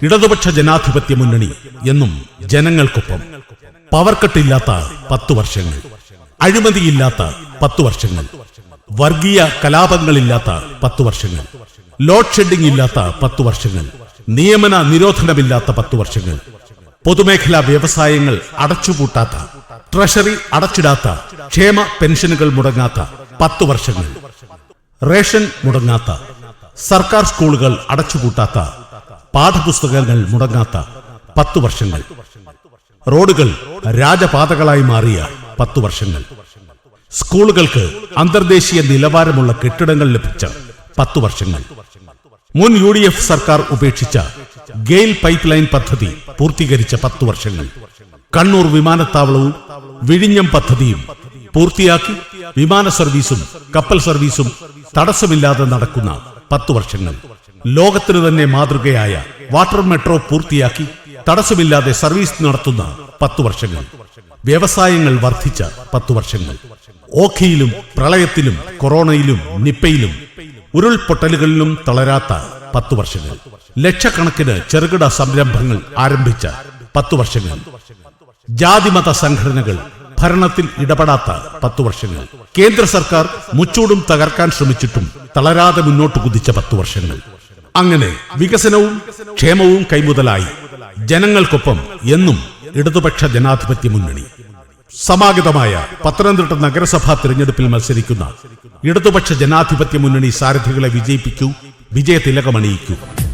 ഇടതുപക്ഷ ജനാധിപത്യ മുന്നണി എന്നും ജനങ്ങൾക്കൊപ്പം. പവർക്കട്ടില്ലാത്ത 10 വർഷങ്ങൾ, അഴിമതിയില്ലാത്ത 10 വർഷങ്ങൾ, വർഗീയ കലാപങ്ങളില്ലാത്ത 10 വർഷങ്ങൾ, ലോഡ് ഷെഡിംഗ് ഇല്ലാത്ത 10 വർഷങ്ങൾ, നിയമന നിരോധനമില്ലാത്ത 10 വർഷങ്ങൾ, പൊതുമേഖലാ വ്യവസായങ്ങൾ അടച്ചുപൂട്ടാത്ത, ട്രഷറി അടച്ചിടാത്ത, ക്ഷേമ പെൻഷനുകൾ മുടങ്ങാത്ത 10 വർഷങ്ങൾ, റേഷൻ മുടങ്ങാത്ത, സർക്കാർ സ്കൂളുകൾ അടച്ചുപൂട്ടാത്ത, പാഠപുസ്തകങ്ങൾ മുടങ്ങാത്ത 10 വർഷങ്ങൾ, റോഡുകൾ രാജപാതകളായി മാറിയ 10 വർഷങ്ങൾ, സ്കൂളുകൾക്ക് അന്തർദേശീയ നിലവാരമുള്ള കെട്ടിടങ്ങൾ ലഭിച്ച 10 വർഷങ്ങൾ, മുൻ UDF സർക്കാർ ഉപേക്ഷിച്ച ഗെയിൽ പൈപ്പ് ലൈൻ പദ്ധതി പൂർത്തീകരിച്ച 10 വർഷങ്ങൾ, കണ്ണൂർ വിമാനത്താവളവും വിഴിഞ്ഞം പദ്ധതിയും പൂർത്തിയാക്കി വിമാന സർവീസും കപ്പൽ സർവീസും തടസ്സമില്ലാതെ നടക്കുന്ന 10 വർഷങ്ങൾ, ലോകത്തിനു തന്നെ മാതൃകയായ വാട്ടർ മെട്രോ പൂർത്തിയാക്കി തടസ്സമില്ലാതെ സർവീസ് നടത്തുന്ന 10 വർഷങ്ങൾ, വ്യവസായങ്ങൾ വർദ്ധിച്ച 10 വർഷങ്ങൾ, ഓഖിയിലും പ്രളയത്തിലും കൊറോണയിലും നിപ്പയിലും ഉരുൾപൊട്ടലുകളിലും തളരാത്ത 10 വർഷങ്ങൾ, ലക്ഷക്കണക്കിന് ചെറുകിട സംരംഭങ്ങൾ ആരംഭിച്ച 10 വർഷങ്ങൾ, ജാതിമത സംഘടനകൾ ഭരണത്തിൽ ഇടപെടാത്ത 10 വർഷങ്ങൾ, കേന്ദ്ര സർക്കാർ മുച്ചൂടും തകർക്കാൻ ശ്രമിച്ചിട്ടും തളരാതെ മുന്നോട്ട് കുതിച്ച 10 വർഷങ്ങൾ. അങ്ങനെ വികസനവും ക്ഷേമവും കൈമുതലായി ജനങ്ങൾക്കൊപ്പം എന്നും ഇടതുപക്ഷ ജനാധിപത്യ മുന്നണി. സമാഗതമായ പത്തനംതിട്ട നഗരസഭാ തിരഞ്ഞെടുപ്പിൽ മത്സരിക്കുന്ന ഇടതുപക്ഷ ജനാധിപത്യ മുന്നണി സാരഥികളെ വിജയിപ്പിക്കൂ, വിജയതിലകമണിയിക്കൂ.